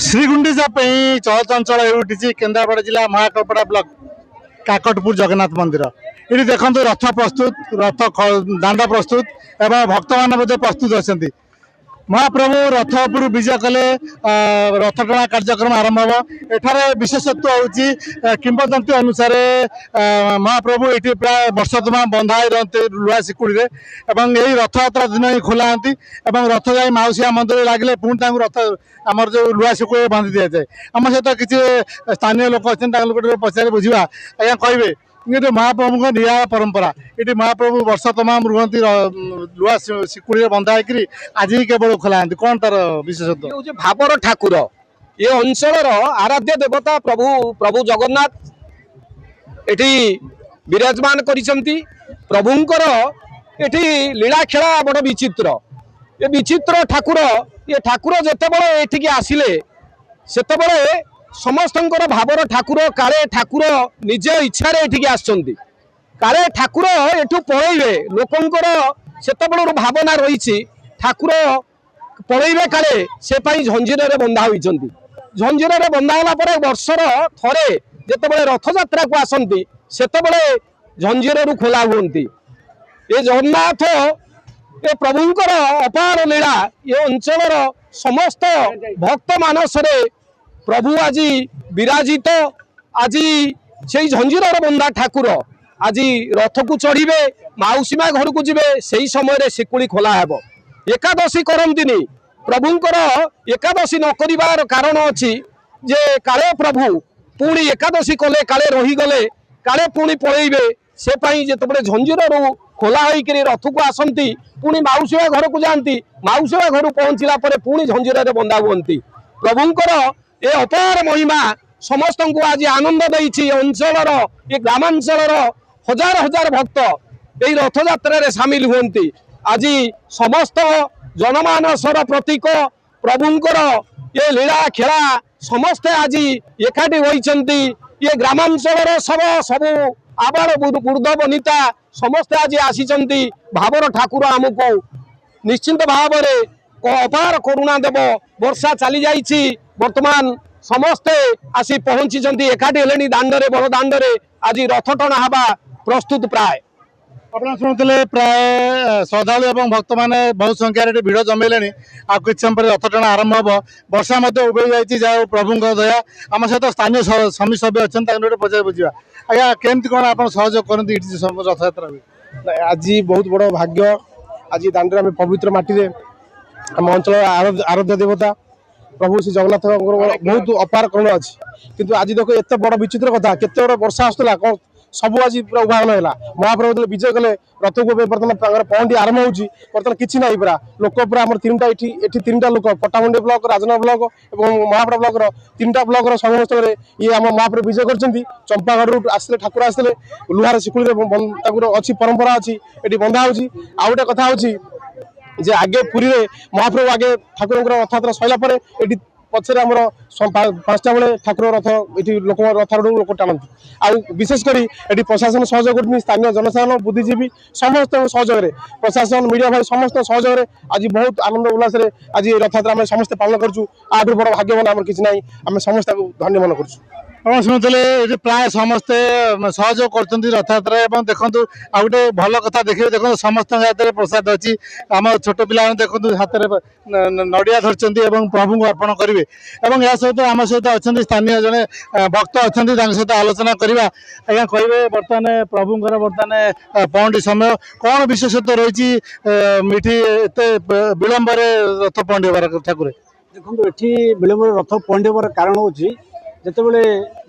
श्रीगुंडीचा चलचंचल उठी केन्द्रापड़ा जिला महाकल्पड़ा ब्लॉक काकटपुर जगन्नाथ मंदिर ये देखो रथ प्रस्तुत रथ दांड प्रस्तुत एवं भक्त मान प्रस्तुत अच्छा महाप्रभु रथ उपर विजय कले रथ टଣା कार्यक्रम आरंभ हम एठार विशेषत्व हूँ किंवदंती अनुसार महाप्रभु ये प्राय वर्ष तमा बंधाई रही लुआ शिकुड़ी यही रथ यात्रा दिन ही खोला रथ जा मौसिया मंदिर लगे पुणी रथ आमर जो लुआ शिकुड़ी बांधि दि जाए आम सहित किसी स्थानीय लोक अच्छे पचार बुझा आज्ञा कहे ये महाप्रभु निरा परंपरा ये महाप्रभु वर्ष तमाम रुहती लुआ शिकुड़ी बंधा होकर आज ही केवल खोला कौन तार विशेषत्व भावर ठाकुर ये अंचल आराध्य देवता प्रभु प्रभु जगन्नाथ एठी विराजमान करिसंती प्रभुंकर एठी लीला खेला बड़ विचित्र ये विचित्र ठाकुर ये ठाकुर जेतेबेले एठिकी आसिले सेतेबेले समस्तंकर भावर ठाकुर काले ठाकुर निज इच्छा एठिकी आछंती काले ठाकुर एठू पळैबे लोकंकर सेतेबेलर भावना रही ठाकुर पळैबे काले से पाई झंझीर रे बंधा होइछंती झंझीर रे बंधा होला परे वर्षर थरे जेतेबेले रथ यात्रा को आसंती सेतेबेले झंझीर रु खोला हुंती ये जगन्नाथ ये प्रभुंकर अपार लीला ये अंचल समस्त भक्त मानस प्रभु आज विराजित आज से झंझीर बंधा ठाकुर आज रथ को चढ़े माउसीमा घर को जीवे से ही समय शिकुड़ी खोला हेब एकादशी करंतिनी प्रभुंकर एकादशी न करिवार कारण अच्छी जे काले प्रभु पुणी एकादशी कले काले रहीगले काले पुणी पलैबे से जिते झंझीर खोला होकर रथ को आसती पुणी माउसीमा घर को जाती माउसीमा घर पहुँचला पुणी झंझीर बंधा हुंती प्रभुंकर ये अपार महिमा समस्त को आज आनंद देती अंचल ये ग्रामांचल हजार हजार भक्त यही रथ यात्रा सामिल हुंती आज समस्त जनमानसर प्रतीक प्रभुंकर ये लीला खेला समस्ते आज एकाठी होइछंती ये ग्रामांचल सब सबू आबाल वृद्ध वनिता समस्ते आज आसीचंती भावर ठाकुर आमको निश्चिंत भाव अपार करुणा देव वर्षा चली जाइछि वर्तमान समस्ते आसी पहुंची एकाठी हेलेनी दांडरे बड़ दांडरे आज रथ टଣା हवा प्रस्तुत प्राय अपना शुणुते प्राय श्रद्धालु और भक्त मैंने बहुत संख्यार भिड़ जमेले आ कि समय रथ टଣା आरंभ हम वर्षा उबे जा प्रभु दया आम सहित स्थानीय समिति सभ्य अच्छा पचार बुझा आज्ञा केमती कौन आप सहयोग करते रथ यात्रा आज बहुत बड़ भाग्य आज दांडे आम पवित्र माटी आम अंचल आराध्य देवता प्रभु श्री जगन्नाथ बहुत अपार करुणा अच्छी किंतु आज देख एत बड़ विचित्र कथा केते बड़ वर्षा आसला कौन सब आज पूरा उभान है महाप्रभु विजय कले रथ को बर्तमान पहंडी आरंभ होती बर्तमान किसी ना पूरा लोक पूरा आम तीन टा लोक पट्टामुंडी ब्लॉक राजनगर ब्लॉक और महापड़ा ब्लॉक तीन टा ब्लॉक समस्त ये आम महाप्रभु विजय कर चंपागढ़ आसते ठाकुर आसते लुहार शिकुड़ी अच्छी परंपरा अच्छी ये बंधा हो गोटे कथा जे आगे पुरी महाप्रभु आगे ठाकुर रथ यात्रा सरला पचर आमर 5टा बेले ठाकुर रथ ये लोक रथारूढ़ लोक टाणती आ विशेषकर ये प्रशासन सहयोग कर स्थानीय जनसाधारण बुद्धिजीवी समस्त सहयोग प्रशासन मीडिया भाई समस्त सहयोग आज बहुत आनंद उल्लास आज रथ यात्रा समस्त पालन करूँ आठ बड़ भाग्यवान आम किसी ना आम समस्त धन्य मन करूँ आप शुणुले प्राय समस्ते सहयोग कर रथ यात्रा देखो आ गए भल कथा देखिए देखो समस्त हाथ में प्रसाद अच्छी आम छोट पिला देखो हाथ में नड़िया धरती प्रभु को अर्पण करेंगे यह सहित आम सहित अच्छा स्थानीय जड़े भक्त अच्छा सहित आलोचना करवा आज्ञा कहे बर्तमान प्रभुंर बर्तमान पहंडी समय कौन विशेषत्व रही मिठी एत विलंब रथ पहंडी ठाकुर देखो ये विलंब रथ पहंडी कारण हूँ जितेबले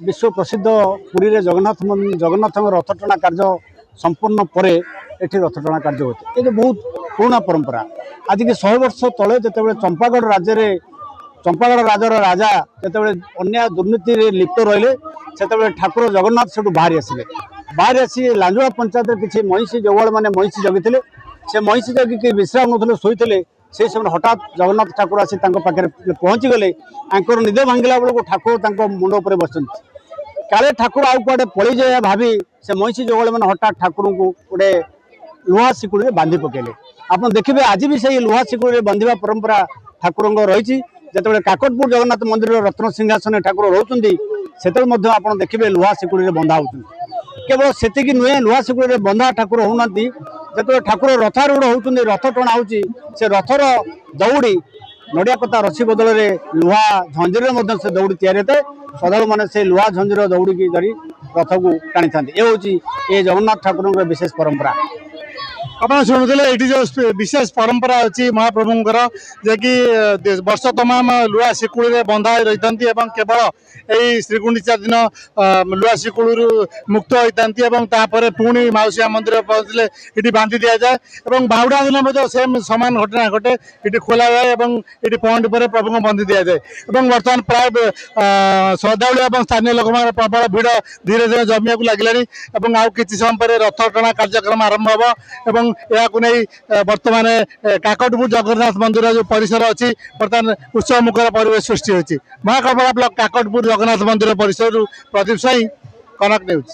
विश्व प्रसिद्ध पुरी रे जगन्नाथ रथ टଣା कार्य संपन्न पर एठी रथ टଣା कार्य होते ये बहुत पुराना परंपरा आज की 100 वर्ष तले जितेबले चंपागढ़ राजर राजा जितेबले अन्याय दुर्नीति लिप्त रहिले सेतेबले ठाकुर जगन्नाथ से बाहरी आसी लांजुआ पंचायत किसी महिषी जगुआल मैंने महिषी जगिते से महिषी जगिक विश्राम नौते शोते से समय हठात जगन्नाथ ठाकुर आसी पाखे पहुँची गले निद भांगिला बेलू ठाकुर मुंड उपर बस काले ठाकुर आउ कुआडे पड़ी जाए भाभी से महिषी जोगल मैंने हठात ठाकुर को गोटे लुहा शिकुड़ी बांधि पकेले आप देखिए आज भी से लुहा शिकुड़ी बांधा परंपरा ठाकुर रही जिते काकटपुर जगन्नाथ मंदिर रत्न सिंहासन ठाकुर रोचंती से देखिए लुहा शिकुड़ी बंधा होती केवल सेतिकी नुहे लुहा शिकुड़ी बंधा ठाकुर होना जो ठाकुर रथारूढ़ होती रथ टणा होची से रथर दौड़ी नड़िया कता रसी बदल में लुहा झंझीर से दौड़ी तैयारी होता है श्रद्धा मैंने से लुहा झंझीर दौड़ी की धरी रथ को टाणी था ये हूँ ये जगन्नाथ ठाकुर विशेष परंपरा ଆପଣ ଶୁଣୁଥିଲେ ଏଠି ଯୋଉ ବିଶେଷ ପରମ୍ପରା ଅଛି ମହାପ୍ରଭୁଙ୍କର ଯେ କି ବର୍ଷ ତମାମ ଲୁହା ଶିକୁଳିରେ ବନ୍ଧା ହୋଇ ରହିଥାନ୍ତି ଏବଂ କେବଳ ଏହି ଶ୍ରୀଗୁଣ୍ଡିଚା ଦିନ ଲୁହା ଶିକୁଳିରୁ ମୁକ୍ତ ହୋଇଥାନ୍ତି ଏବଂ ତାପରେ ପୁଣି ମାଉସୀମା ମନ୍ଦିର ପହଞ୍ଚିଲେ ଏଠି ବାନ୍ଧି ଦିଆଯାଏ ଏବଂ ବାହୁଡ଼ା ଦିନ ମଧ୍ୟ ସେମ୍ ସମାନ ଘଟଣା ଘଟେ ଏଠି ଖୋଲାଯାଏ ଏବଂ ଏଠି ପହଣ୍ଡି ପରେ ପ୍ରଭୁଙ୍କୁ ବନ୍ଧି ଦିଆଯାଏ ଏବଂ ବର୍ତ୍ତମାନ ପ୍ରାୟ ଶ୍ରଦ୍ଧାଳୁ ଏବଂ ସ୍ଥାନୀୟ ଲୋକଙ୍କର ପ୍ରବଳ ଭିଡ଼ ଧୀରେ ଧୀରେ ଜମିବାକୁ ଲାଗିଲାଣି ଏବଂ ଆଉ କିଛି ସମୟ ପରେ ରଥ ଟଣା କାର୍ଯ୍ୟକ୍ରମ ଆରମ୍ଭ ହେବ ଏବଂ ଏହାକୁ ନେଇ ବର୍ତ୍ତମାନ କାକଟପୁର ଜଗନ୍ନାଥ ମନ୍ଦିର ଯୋଉ ପରିସର ଅଛି ବର୍ତ୍ତମାନ ଉତ୍ସବ ମୁଖର ପରିବେଶ ସୃଷ୍ଟି ହୋଇଛି। ମହାକାଳପଡ଼ା ବ୍ଲକ କାକଟପୁର ଜଗନ୍ନାଥ ମନ୍ଦିର ପରିସରରୁ ପ୍ରଦୀପ ସ୍ୱାଇଁ କନକ ନ୍ୟୁଜ୍।